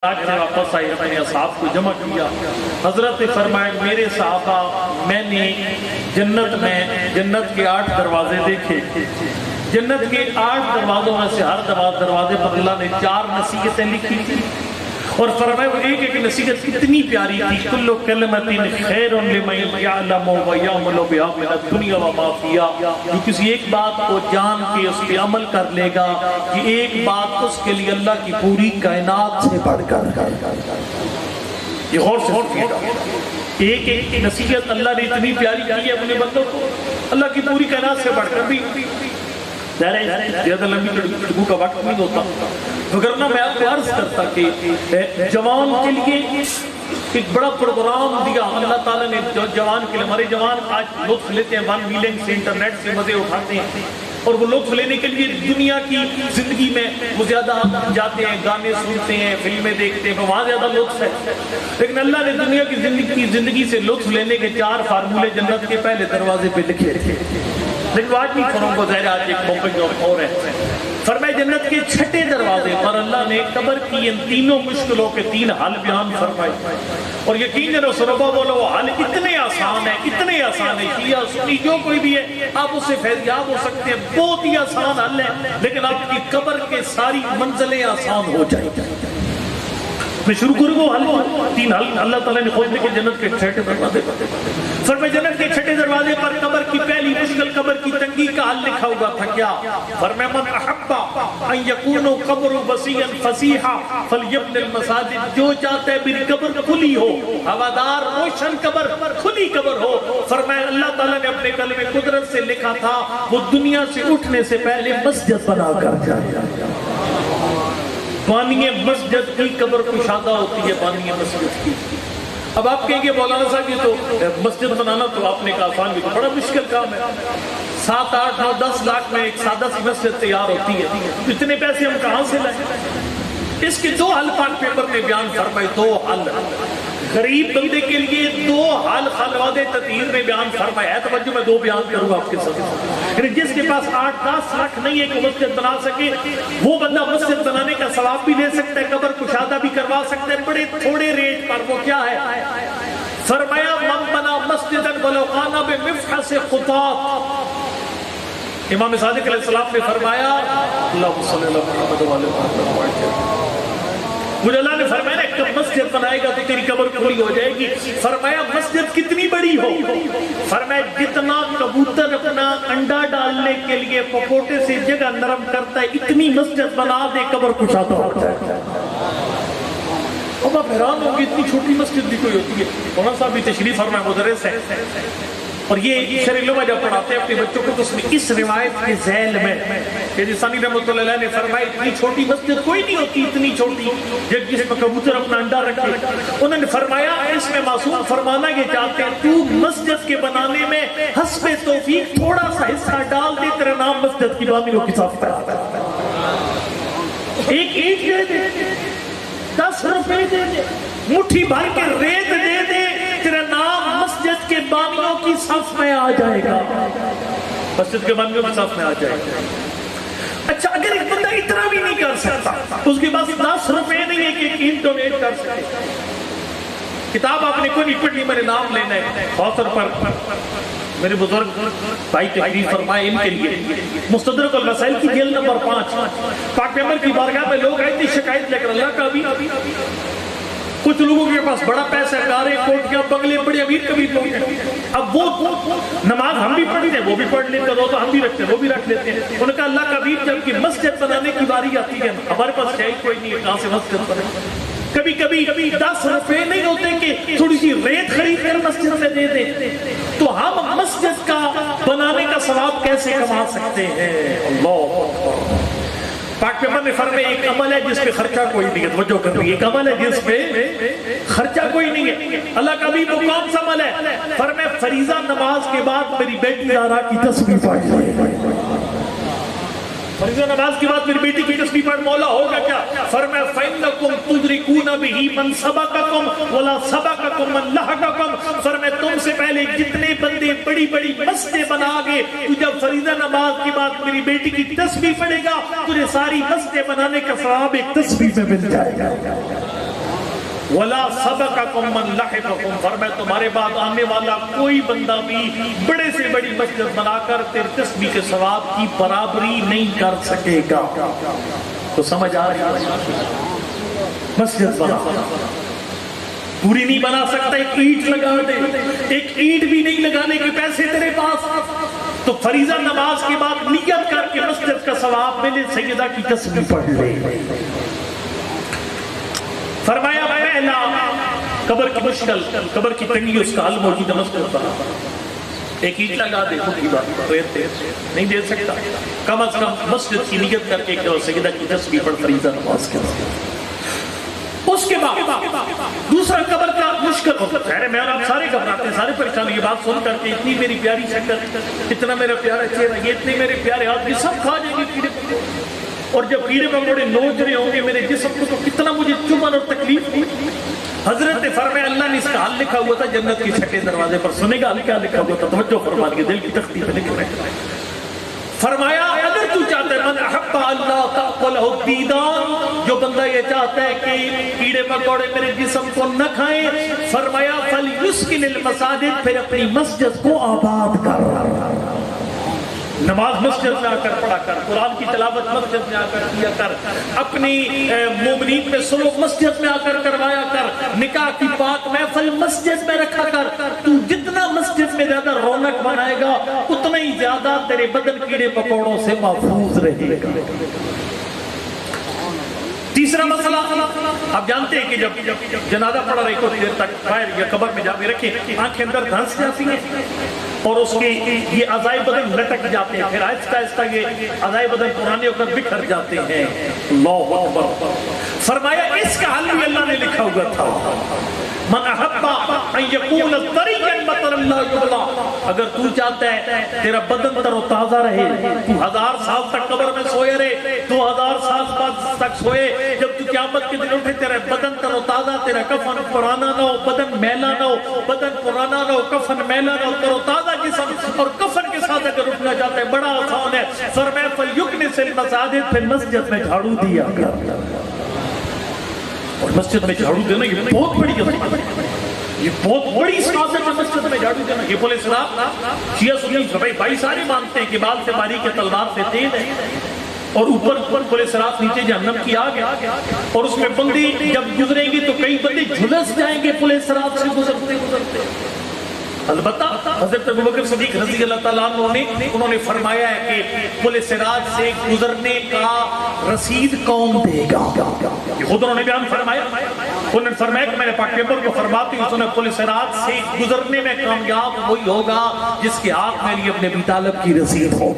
سے واپس آئے اپنے اصحاب کو جمع کیا. حضرت فرمائے میرے صحابہ میں نے جنت کے 8 دروازے دیکھے. جنت کے 8 دروازوں میں سے ہر دروازے پر اللہ نے 4 نصیحتیں لکھی تھی اور فرمائے وہ ایک ایک نصیحت کتنی پیاری تھی. کل کلمۃ خیر لمن یعلم و یعمل بها من الدنیا وما فیہا. جو کسی ایک بات کو جان کے اس پہ عمل کر لے گا کہ ایک بات اس کے لیے اللہ کی پوری کائنات سے بڑھ کر. یہ غور سے سنیے گا, ایک ایک نصیحت اللہ نے اتنی پیاری کی ہے اپنے بندوں کو, اللہ کی پوری کائنات سے بڑھ کر. بھی زیادہ لمبی گفتگو کا وقت نہیں ہوتا وگرنہ میں آپ کو عرض کرتا کہ جوان کے لیے ایک بڑا پروگرام دیا اللہ تعالیٰ نے. جوان کے لیے ہمارے جوان آج لطف لیتے ہیں 1 ملین سے, انٹرنیٹ سے مزے اٹھاتے ہیں اور وہ لطف لینے کے لیے دنیا کی زندگی میں وہ زیادہ جاتے ہیں, گانے سنتے ہیں, فلمیں دیکھتے ہیں, وہاں زیادہ لطف ہے. لیکن اللہ نے دنیا کی زندگی سے لطف لینے کے 4 فارمولے جنت کے پہلے دروازے پہ لکھے تھے. لیکن آج نہیں کروں گا, ظاہر آج ایک موقع اور ہے. فرمائے جنت کے 6 دروازے پر اللہ نے قبر کی ان تینوں مشکلوں کے 3 حل بیان فرمائے. اور یقین جنو سربا بولو وہ حل اتنے آسان ہیں, اتنے آسان ہیں, شیعہ سنی جو کوئی بھی ہے آپ اس سے فیضیاب ہو سکتے ہیں. بہت ہی آسان حل ہے لیکن آپ کی قبر کے ساری منزلیں آسان ہو جائیں. میں شروع کروں گا حل 3 حل اللہ تعالیٰ نے خود لکھے جنت کے 6 دروازے پر. فرمائے جنت کے 6 دروازے پر قبر کی پہلی مشکل قبر کی تنگی کا حل لکھا ہوا تھا. کیا فرمائے من احب ان یکون قبر وسیعا فسیحا فلیبن المساجد. جو چاہتا ہے میری قبر کھلی ہو, ہوادار روشن قبر, کھلی قبر ہو. فرمائے اللہ تعالیٰ نے اپنے کلمے قدرت سے لکھا تھا وہ دنیا سے اٹھنے سے پہلے مسجد بنا کر جائے. بانی مسجد کی قبر کشادہ ہوتی ہے, بانی مسجد کی. اب آپ کہیں گے مولانا صاحب یہ تو مسجد بنانا تو آپ نے کہا آسان بھی, تو بڑا مشکل کام ہے. 7, 8, 9, 10 لاکھ میں ایک سادہ سی مسجد تیار ہوتی ہے. اتنے پیسے ہم کہاں سے لائیں؟ اس کے 2 حل پاک پیپر میں بیان فرمائے. 2 حل غریب بندے کے لیے 2 حل خلوات تطہیر میں بیان فرمایا ہے. توجہ میں 2 بیان کروں گا آپ کے ساتھ. یعنی جس کے پاس 8, 10 لاکھ نہیں ہے کہ مسجد بنا سکے, وہ بندہ مسجد بنانے کا ثواب بھی لے سکتا ہے, قبر کشادہ بھی کروا سکتا ہے بڑے تھوڑے ریٹ پر. وہ کیا ہے؟ فرمایا من بنا مسجدا ولو کان بمفحص خطاط. امام صادق علیہ السلام نے فرمایا اللہم صلی اللہ محمد و علیہ وسلم, مجھے اللہ نے فرمایا کہ مسجد بنائے گا تو تیری قبر کھلی ہو جائے گی. فرمایا مسجد کتنی بڑی ہو؟ فرمایا جتنا کبوتر اپنا انڈا ڈالنے کے لیے پپوٹے سے جگہ نرم کرتا ہے اتنی مسجد بنا دے قبر کشادہ ہو جائے. اب آپ حیران ہوں گے اتنی چھوٹی مسجد بھی کوئی ہوتی ہے. مولانا صاحب بھی تشریف فرمائے مدرس ہے اور یہ شرح علوم جب پڑھاتے ہیں اپنے بچوں کو تو اس میں اس روایت کے ذیل میں کہ ثانی رحمۃ اللہ علیہ نے فرمایا اتنی چھوٹی مسجد کوئی نہیں ہوتی, اتنی چھوٹی جس میں کبوتر اپنا انڈا رکھے. انہوں نے فرمایا اس میں معصوم فرمانا یہ چاہتے ہیں تو مسجد کے بنانے میں حسب توفیق تھوڑا سا حصہ ڈال دے, تیرا نام مسجد کی بانیوں کی صاف ہے. ایک اینٹ دے دے, 10 روپے دے دے, مٹھی بھر کے ریت دے دے, تیرا نام مسجد کے بانیوں کی صف میں آ جائے گا. مسجد کے بانیوں کی صف میں آ جائے گا. اچھا اگر ایک بندہ اتنا بھی نہیں کر سکتا, اس کے پاس 10 روپے نہیں ہے کہ ایک اینٹ ڈونیٹ کر سکے. کتاب آپ نے کوئی نہیں پڑھنی, میں نے نام لینا ہے خاص طور پر میرے بزرگ بھائی تقریر فرمائے ان کے لیے. مستدرک المسائل کی جلد نمبر 5 پاک پیغمبر کی بارگاہ میں لوگ آئے تھے شکایت لے کر اللہ کا بھی. کچھ لوگوں کے پاس بڑا پیسہ, کاریں, کوٹیاں, بنگلے, بڑے امیر کبیر لوگ ہیں. اب وہ نماز ہم بھی پڑھ ہیں, وہ بھی پڑھ لیتے, روزہ ہم بھی رکھتے ہیں, وہ بھی رکھ لیتے ہیں. انہوں نے کہا اللہ کا بھی جب کہ مسجد بنانے کی باری آتی ہے ہمارے پاس چاہیے کوئی نہیں ہے, کہاں سے مسجد بنے. کبھی کبھی 10 روپے نہیں ہوتے کہ تھوڑی سی ریت خرید کر مسجد میں دے دیں, تو ہم مسجد کا بنانے کا ثواب کیسے کما سکتے ہیں؟ اللہ پاک پیغمبر نے فرمایا ایک عمل ہے جس پہ خرچہ کوئی نہیں ہے. توجہ کریں, ایک عمل ہے جس پہ خرچہ کوئی نہیں ہے. اللہ کا بھی وہ کون سا عمل ہے؟ فرمایا فریضہ نماز کے بعد میری بیٹی زہرا کی تسبیح پڑھ. فریضہ نماز کے بعد میری بیٹی کی تسبیح پڑھ, مولا ہوگا کیا؟ فرمایا فَإِنَّكُمْ تُدْرِكُونَ بِهِ مَنْ سَبَقَكُمْ وَلَا سَبَقَكُمْ مَنْ لَحَقَكُمْ. فرمایا تم سے پہلے جتنے بندے بڑی بڑی مسجدیں بنا گے, تو جب فریضہ نماز کے بعد میری بیٹی کی تسبیح پڑھے گا تجھے ساری مسجدیں بنانے کا ثواب ایک تسبیح میں مل جائے گا. وَلَا سَبَقَكُم مَّن لَحِقَكُم، فرمایا تمہارے بعد آنے والا کوئی بندہ بھی بڑے سے بڑی مسجد بنا کر تیرے تسبیح کے ثواب کی برابری نہیں کر سکے گا۔ تو سمجھ آ رہی ہے؟ مسجد بنا پوری نہیں بنا سکتا، ایک اینٹ لگا دے، ایک اینٹ بھی نہیں لگانے کے پیسے تیرے پاس، تو فریضہ نماز کے بعد نیت کر کے مسجد کا ثواب ملے، سیدہ کی تسبیح پڑھ لے۔ فرمایا پہلا قبر کی مشکل، قبر کی تنگی، اس کا حل موجود ہے مسجد بنا۔ ایک اینٹ لگا دے، خود کی بات نہیں دے سکتا، کم از کم مسجد کی نیت کر کے سیدہ کی تسبیح پڑھ فریضہ نماز کے بعد۔ اس کے بعد دوسرا قبر کا مشکل ہوتا ہے، میں اور آپ سارے گھبراتے ہیں، سارے پریشان، یہ بات سن کر کے اتنی میری پیاری شکل، اتنا میرا پیارا چہرہ، یہ اتنے میرے پیارے ہاتھ، یہ سب کھا جائیں گے کیڑے پکوڑے، اور جب کیڑے پکوڑے نوچ رہے ہوں گے میرے جسم کو تو کتنا مجھے چبھن اور تکلیف ہوئی۔ حضرت فرمایا اللہ نے اس کا حل لکھا ہوا تھا جنت کے چھٹے دروازے پر، سنے گا حل کیا لکھا ہوا تھا، توجہ فرمائیے، دل کی تختی پہ لکھ رہے ہیں۔ فرمایا اگر تو چاہتا ہے من احب اللہ تأکلہ الدیدان، جو بندہ یہ چاہتا ہے کہ کیڑے مکوڑے میرے جسم کو نہ کھائیں، فرمایا فلیسکن المساجد، پھر اپنی مسجد کو آباد کر، نماز مسجد میں آ کر پڑھا کر، قرآن کی تلاوت مسجد میں آ کر کیا کر، اپنی مومنین میں سلوک مسجد میں آ کر کروایا کر، نکاح کی پاک محفل مسجد میں رکھا کر۔ تو جتنا مسجد میں زیادہ رونق بنائے گا اتنا ہی زیادہ تیرے بدن کیڑے پکوڑوں سے محفوظ رہے گا۔ تیسرا مسئلہ، آپ جانتے ہیں کہ جب جنازہ پڑھا رہے کچھ دیر تک باہر یا قبر میں جا کے رکھے، آنکھیں اندر دھنس جاتی ہیں اور اس کے یہ اعضائے بدن لٹک جاتے ہیں، پھر آہستہ آہستہ یہ اعضائے بدن پرانے ہو کر بکھر جاتے ہیں۔ اللہ اکبر۔ فرمایا اس کا حل بھی اللہ نے لکھا ہوا تھا، من احب ان یکون طریا مطر اللہ یبلا، اگر تو چاہتا ہے تیرا بدن تر و تازہ رہے، تو 1000 سال تک قبر میں سوئے رہے، 2000 سال بعد تک سوئے، جب تو قیامت کے دن اٹھے تیرا بدن تر و تازہ، تیرا کفن پرانا نہ ہو، بدن میلا نہ ہو، بدن پرانا نہ ہو، کفن میلا نہ ہو، تر و تازہ جسم اور کفن کے ساتھ اگر اٹھنا چاہتا ہے، بڑا آسان ہے۔ فرمایا فلیکنس المساجد، پھر مسجد میں جھاڑو دیا کر، اور مسجد میں جھاڑو دینا یہ بہت بڑی عظمت ہے، یہ بہت بڑی عبادت ہے مسجد میں جھاڑو دینا۔ یہ پولیس رات شیعہ سنی بھائی سارے مانتے ہیں کہ بال سے باریک ہے، تلوار سے تیز ہے، اور اوپر پولیس رات نیچے جہنم کی آگ ہے، اور اس میں بندے جب گزریں گے تو کئی بندے جھلس جائیں گے پولیس رات سے گزرتے گزرتے۔ البتہ حضرت ابوبکر صدیق رضی اللہ تعالیٰ عنہ انہوں نے فرمایا ہے کہ پل صراط سے گزرنے کا رسید کون دے گا، یہ خود انہوں نے بیان فرمایا۔ انہوں نے فرمایا کہ میں نے پاک پیپر کو فرماتی ہوں، انہوں نے پل صراط سے گزرنے میں کامیاب وہی ہوگا جس کے ہاتھ میں اپنے ابی طالب کی رسید ہو۔